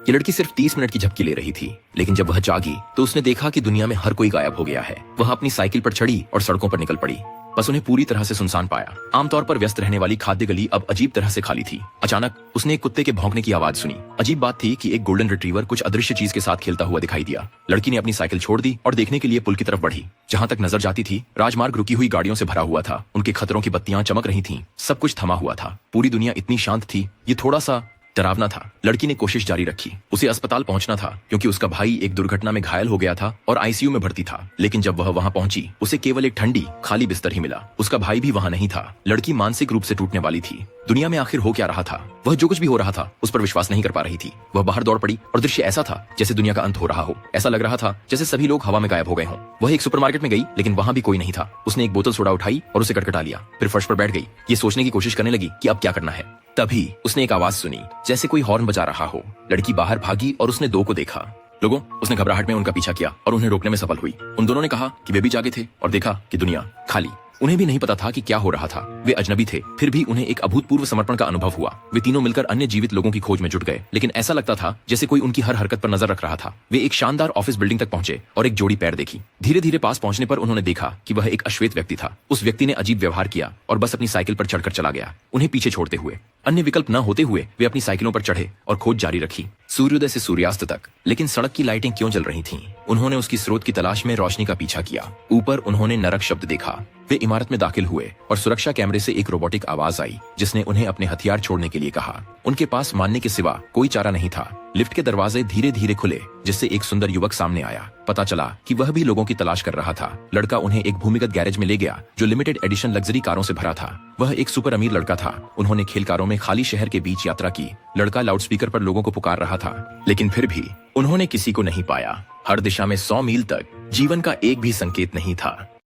ये लड़की सिर्फ 30 मिनट की झपकी ले रही थी, लेकिन जब वह जागी तो उसने देखा कि दुनिया में हर कोई गायब हो गया है। वह अपनी साइकिल पर चढ़ी और सड़कों पर निकल पड़ी। बस उन्हें पूरी तरह से सुनसान पाया। आमतौर पर व्यस्त रहने वाली खाद्य गली अब अजीब तरह से खाली थी। अचानक उसने एक कुत्ते के भौंकने की आवाज सुनी। अजीब बात थी कि एक गोल्डन रिट्रीवर कुछ अदृश्य चीज के साथ खेलता हुआ दिखाई दिया। लड़की ने अपनी साइकिल छोड़ दी और देखने के लिए पुल की तरफ बढ़ी। जहां तक नजर जाती थी, राजमार्ग रुकी हुई गाड़ियों से भरा हुआ था। उनके खतरों की बत्तियां चमक रही थीं। सब कुछ थमा हुआ था। पूरी दुनिया इतनी शांत थी। ये थोड़ा सा डरावना था। लड़की ने कोशिश जारी रखी। उसे अस्पताल पहुंचना था क्योंकि उसका भाई एक दुर्घटना में घायल हो गया था और आईसीयू में भर्ती था। लेकिन जब वह वहां पहुंची, उसे केवल एक ठंडी खाली बिस्तर ही मिला। उसका भाई भी वहां नहीं था। लड़की मानसिक रूप से टूटने वाली थी। दुनिया में आखिर हो क्या रहा था? वह जो कुछ भी हो रहा था उस पर विश्वास नहीं कर पा रही थी। वह बाहर दौड़ पड़ी और दृश्य ऐसा था जैसे दुनिया का अंत हो रहा हो। ऐसा लग रहा था जैसे सभी लोग हवा में गायब हो गए हों। वह एक सुपरमार्केट में गई, लेकिन वहां भी कोई नहीं था। उसने एक बोतल सोडा उठाई और उसे कटकटा लिया। फिर फर्श पर बैठ गई। ये सोचने की कोशिश करने लगी कि अब क्या करना है। तभी उसने एक आवाज सुनी, जैसे कोई हॉर्न बजा रहा हो। लड़की बाहर भागी और उसने दो को देखा। लोगों, उसने घबराहट में उनका पीछा किया और उन्हें रोकने में सफल हुई। उन दोनों ने कहा कि वे भी जागे थे और देखा कि दुनिया खाली। उन्हें भी नहीं पता था कि क्या हो रहा था। वे अजनबी थे, फिर भी उन्हें एक अभूतपूर्व समर्पण का अनुभव हुआ। वे तीनों मिलकर अन्य जीवित लोगों की खोज में जुट गए, लेकिन ऐसा लगता था जैसे कोई उनकी हर हरकत पर नजर रख रहा था। वे एक शानदार ऑफिस बिल्डिंग तक पहुंचे और एक जोड़ी पैर देखी। धीरे धीरे पास पहुंचने पर उन्होंने देखा कि वह एक अश्वेत व्यक्ति था। उस व्यक्ति ने अजीब व्यवहार किया और बस अपनी साइकिल पर चढ़कर चला गया, उन्हें पीछे छोड़ते हुए। अन्य विकल्प न होते हुए वे अपनी साइकिलों पर चढ़े और खोज जारी रखी, सूर्योदय से सूर्यास्त तक। लेकिन सड़क की लाइटें क्यों जल रही थीं? उन्होंने उसकी स्रोत की तलाश में रोशनी का पीछा किया। ऊपर उन्होंने नरक शब्द देखा। वे इमारत में दाखिल हुए और सुरक्षा कैमरे से एक रोबोटिक आवाज आई जिसने उन्हें अपने हथियार छोड़ने के लिए कहा। उनके पास मानने के सिवा कोई चारा नहीं था। लिफ्ट के दरवाजे धीरे धीरे खुले, जिससे एक सुंदर युवक सामने आया। पता चला कि वह भी लोगों की तलाश कर रहा था। लड़का उन्हें एक भूमिगत गैरेज में ले गया जो लिमिटेड एडिशन लग्जरी कारों से भरा था। वह एक सुपर अमीर लड़का था। उन्होंने खेल कारों में खाली शहर के बीच यात्रा की। लड़का लाउडस्पीकर पर लोगों को पुकार रहा था, लेकिन फिर भी उन्होंने किसी को नहीं पाया। हर दिशा में 100 मील तक जीवन का एक भी संकेत नहीं था।